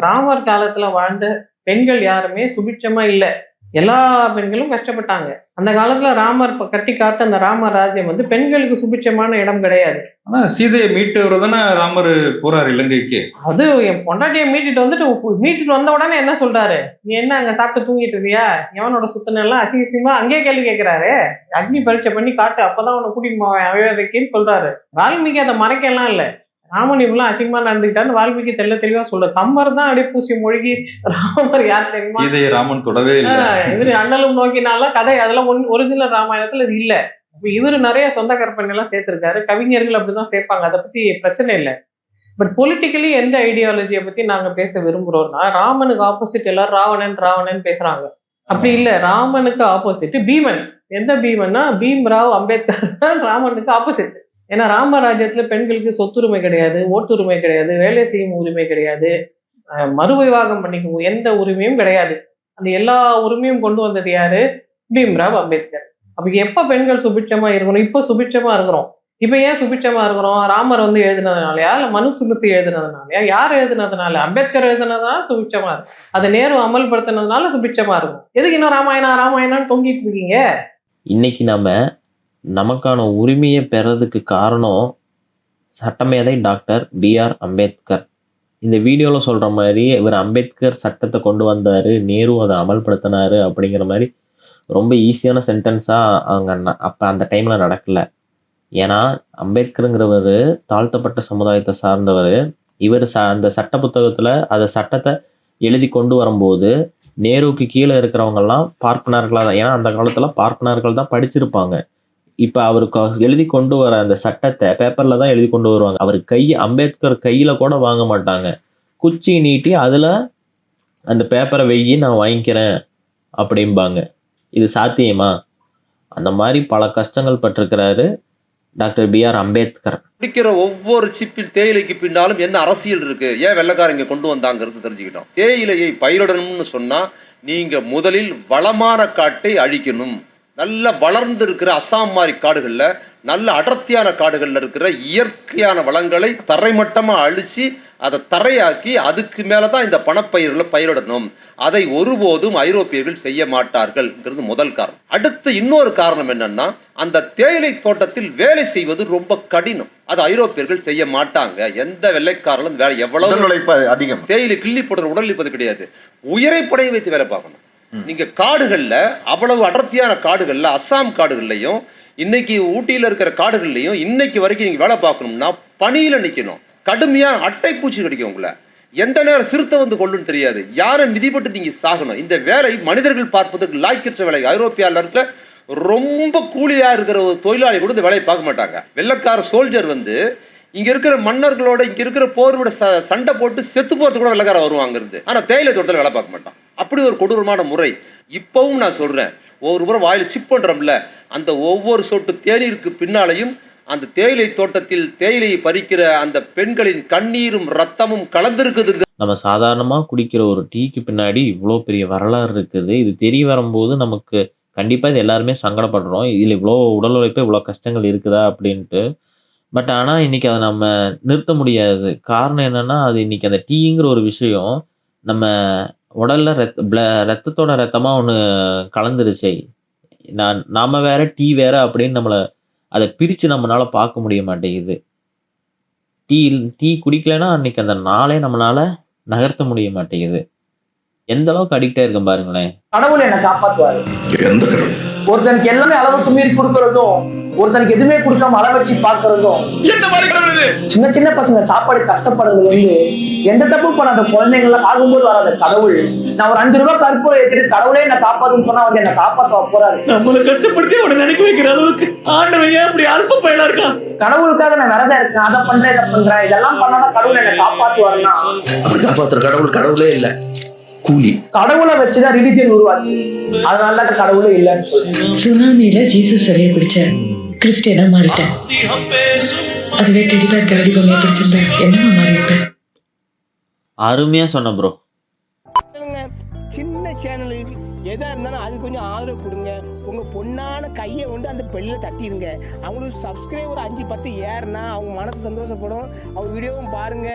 ராமர் காலத்துல வாழ்ந்த பெண்கள் யாருமே சுபிட்சமா இல்ல. எல்லா பெண்களும் கஷ்டப்பட்டாங்க. அந்த காலத்துல ராமர் கட்டி காத்த அந்த ராம ராஜ்யம் வந்து பெண்களுக்கு சுபிட்சமான இடம் கிடையாது. ஆனா சீதையை மீட்டு தானே ராமர் போறாரு இலங்கைக்கு. அது என் பொண்டாட்டியை மீட்டுட்டு வந்த உடனே என்ன சொல்றாரு, நீ என்ன அங்க சாப்பிட்டு தூங்கிட்டு இருக்கியா, எவனோட சுத்தனெல்லாம் அசிங்கமா அங்கேயே கேள்வி கேட்கிறாரு. அக்னி பரீட்சை பண்ணி காட்டு, அப்பதான் அவனை கூட்டிட்டு போவேன் அயோத்திக்குன்னு சொல்றாரு. வால்மீகி அதை மறைக்கலாம் இல்ல, ராமன் இவ்வளவு அசிங்கமா நடந்துக்கிட்டான்னு வால்மீகி தெளிவா சொல்ற. கம்பர் தான் அப்படியே பூசி மொழிகி ராமர் யார் தெரியுமா, சீதையை ராமன் தொடவே இல்லை. இவரு அண்ணலும் நோக்கினாலும் கதை அதெல்லாம் ஒரிஜினல் ராமாயணத்துல இது இல்ல. இவரு நிறைய சொந்த கற்பனை எல்லாம் சேர்த்திருக்காரு. கவிஞர்கள் அப்படிதான் சேர்ப்பாங்க, அதை பத்தி பிரச்சனை இல்லை. பட் பொலிட்டிக்கலி எந்த ஐடியாலஜியை பத்தி நாங்க பேச விரும்புறோம்னா, ராமனுக்கு ஆப்போசிட் எல்லாரும் ராவணன் பேசுறாங்க. அப்படி இல்ல, ராமனுக்கு ஆப்போசிட் பீமன். எந்த பீமன்னா பீம்ராவ் அம்பேத்கர் ராமனுக்கு ஆப்போசிட். ஏன்னா ராமராஜ்யத்துல பெண்களுக்கு சொத்துரிமை கிடையாது, ஓட்டுரிமை கிடையாது, வேலை செய்யும் உரிமை கிடையாது, மறுவிவாகம் பண்ணிக்கும் எந்த உரிமையும் கிடையாது. அந்த எல்லா உரிமையும் கொண்டு வந்தது யாரு? பீம்ராவ் அம்பேத்கர். அப்ப எப்ப பெண்கள் சுபிட்சமா இருக்கணும்? இப்ப சுபிட்சமா இருக்கிறோம். இப்ப ஏன் சுபிட்சமா இருக்கிறோம்? ராமர் வந்து எழுதினதுனாலயா, இல்ல மனுஸ்மிருதி எழுதினதுனாலயா? யார் எழுதினதுனால? அம்பேத்கர் எழுதினதுனால சுபிட்சமா இருக்கும். அதை நேரு அமல்படுத்தினதுனால சுபிட்சமா இருக்கும். எதுக்கு இன்னும் ராமாயணம் தொங்கிட்டு இருக்கீங்க? இன்னைக்கு நமக்கான உரிமையை பெறதுக்கு காரணம் சட்டமேதை டாக்டர் பிஆர் அம்பேத்கர். இந்த வீடியோவில் சொல்கிற மாதிரி இவர் அம்பேத்கர் சட்டத்தை கொண்டு வந்தார், நேரு அதை அமல்படுத்தினார் அப்படிங்கிற மாதிரி ரொம்ப ஈஸியான சென்டென்ஸாக அவங்க அப்போ அந்த டைமில் நடக்கலை. ஏன்னா அம்பேத்கருங்கிறவர் தாழ்த்தப்பட்ட சமுதாயத்தை சார்ந்தவர். இவர் அந்த சட்ட புத்தகத்தில் அந்த சட்டத்தை எழுதி கொண்டு வரும்போது நேருவுக்கு கீழே இருக்கிறவங்கெல்லாம் பார்ப்பனர்களாக தான், ஏன்னா அந்த காலத்தில் பார்ப்பனர்கள் தான் படிச்சிருப்பாங்க. இப்போ அவருக்கு எழுதி கொண்டு வர அந்த சட்டத்தை பேப்பரில் தான் எழுதி கொண்டு வருவாங்க. அவர் அம்பேத்கர் கையில் கூட வாங்க மாட்டாங்க, குச்சி நீட்டி அதில் அந்த பேப்பரை வெய்யி நான் வாங்கிக்கிறேன் அப்படிம்பாங்க. இது சாத்தியமா? அந்த மாதிரி பல கஷ்டங்கள் பட்டிருக்கிறாரு டாக்டர் பிஆர் அம்பேத்கர். குடிக்கிற ஒவ்வொரு சிப்பில் தேயிலைக்கு பின்னாலும் என்ன அரசியல் இருக்கு, ஏன் வெள்ளைக்காரங்க கொண்டு வந்தாங்கிறது தெரிஞ்சுக்கிட்டோம். தேயிலையை பயிரிடணும்னு சொன்னா நீங்க முதலில் வளமான காட்டை அழிக்கணும். நல்ல வளர்ந்து இருக்கிற அசாம் மாதிரி காடுகள்ல, நல்ல அடர்த்தியான காடுகள்ல இருக்கிற இயற்கையான வளங்களை தரைமட்டமா அழிச்சு அதை தரையாக்கி அதுக்கு மேலதான் இந்த பணப்பயிர்களை பயிரிடணும். அதை ஒருபோதும் ஐரோப்பியர்கள் செய்ய மாட்டார்கள்ங்கிறது முதல் காரணம். அடுத்து இன்னொரு காரணம் என்னன்னா, அந்த தேயிலை தோட்டத்தில் வேலை செய்வது ரொம்ப கடினம். அது ஐரோப்பியர்கள் செய்ய மாட்டாங்க. எந்த வெள்ளைக்காரர்களும் வேலை எவ்வளவு அதிகம் தேயிலை கிள்ளி போடுற உடல் இருப்பது கிடையாது. உயிரை படைய வைத்து வேலை பார்க்கணும். நீங்க காடுகள்ல, அவ்வளவு அடர்த்தியான காடுகள்ல, அசாம் காடுகள்லையும் இன்னைக்கு ஊட்டியில இருக்கிற காடுகள்லையும் இன்னைக்கு வரைக்கும் நீங்க வேலை பார்க்கணும்னா பனியில நிக்கணும். கடுமையான அட்டை பூச்சி கிடைக்கும். உங்களை எந்த நேரம் சிறுத்தை வந்து கொள்ளுன்னு தெரியாது. யாரை மிதிப்பட்டு நீங்க சாகணும். இந்த வேலை மனிதர்கள் பார்ப்பதற்கு லாய்க்கற்ற வேலை. ஐரோப்பியால இருக்கிற ரொம்ப கூலியா இருக்கிற ஒரு தொழிலாளி கூட இந்த வேலையை பார்க்க மாட்டாங்க. வெள்ளைக்கார சோல்ஜர் வந்து இங்க இருக்கிற மன்னர்களோட, இங்க இருக்கிற போரோட சண்டை போட்டு செத்து போறது கூட வெள்ளைக்கார வருவாங்க இருந்து. ஆனா தேயிலை தோட்டத்தில் வேலை பார்க்க மாட்டான். அப்படி ஒரு கொடூரமான முறை. இப்பவும் நான் சொல்றேன், ஒவ்வொரு முறை வாயில சிப் பண்றோம்ல, அந்த ஒவ்வொரு சொட்டு தேநீருக்கு பின்னாலையும் அந்த தேயிலை தோட்டத்தில் தேயிலையை பறிக்கிற அந்த பெண்களின் கண்ணீரும் ரத்தமும் கலந்துருக்குதுங்க. நம்ம சாதாரணமாக குடிக்கிற ஒரு டீக்கு பின்னாடி இவ்வளோ பெரிய வரலாறு இருக்குது. இது தெரிய வரும்போது நமக்கு கண்டிப்பாக இது எல்லாருமே சங்கடப்படுறோம். இதில் இவ்வளோ உடல் உழைப்பு, இவ்வளோ கஷ்டங்கள் இருக்குதா அப்படின்ட்டு. பட் ஆனால் இன்றைக்கி அதை நம்ம நிறுத்த முடியாது. காரணம் என்னென்னா, அது இன்றைக்கி அந்த டீங்கிற ஒரு விஷயம் நம்ம உடலில் ரத்தத்தோட ரத்தமாக ஒன்று கலந்துருச்சு. நாம வேற டீ வேற அப்படின்னு நம்மளை அதை பிரித்து நம்மளால பார்க்க முடிய மாட்டேங்குது. டீ குடிக்கலைன்னா அன்னைக்கு அந்த நாளே நம்மளால நகர்த்த முடிய மாட்டேங்குது. எந்த அளவுக்கு அடிக்டா இருக்கும் பாருங்களேன். கடவுள் என்னை காப்பாற்றுவாரு. ஒருத்தனுக்கு எல்லாமே அளவுக்கு மீறி கொடுக்கறதும், ஒருத்தனுக்கு எதுவுமே கொடுக்காம அளவு வச்சு பார்க்கறதும், சின்ன சின்ன பசங்க சாப்பாடு கஷ்டப்படுறதுல இருந்து எந்த தப்பு பண்ணாத குழந்தைங்களாம் ஆகும்போது வராத கடவுள், நான் ஒரு 5 ரூபாய் கற்பூரம் ஏற்றிட்டு கடவுளே என்ன காப்பாதுன்னு சொன்னா வந்து என்ன காப்பாற்ற போறாரு. நம்மளை கஷ்டப்படுத்தி அவனை நினைக்க வைக்கிற அளவுக்கு ஆண்டவன் ஏன் அப்படி அல்ப பயனா இருக்கான்? கடவுளுக்காக நான் விரதம் இருக்கேன், அதை பண்றேன், இதை பண்றேன், இதெல்லாம் பண்ணாதான் கடவுள் என்ன காப்பாத்துவாருன்னா, காப்பாத்துற கடவுளே இல்ல, கூலி. கடவுளை வச்சுதான் ரிலிஜியன் உருவாச்சு. அதனாலதான் கடவுளே இல்லைன்னு சொல்றேன். சுனாமியில ஜீசஸ் சிலையை பிடிச்ச கிறிஸ்டியனா மாறிட்டேன். அதுவே டெடிபேர் கரடி பொம்மையை பிடிச்சிருந்தேன் என்னமா மாறி இருப்பேன். அருமையா சொன்ன ப்ரோ. சின்ன சேனலுக்கு எதா இருந்தாலும் அது கொஞ்சம் ஆதரவு கொடுங்க. உங்க பொண்ணான கையை கொண்டு அந்த பெல்ல தட்டிடுங்க. அவங்களுக்கு சப்ஸ்கிரைபர் 5-10 ஏறுனா அவங்க மனசு சந்தோஷப்படும். அவங்க வீடியோவும் பாருங்க.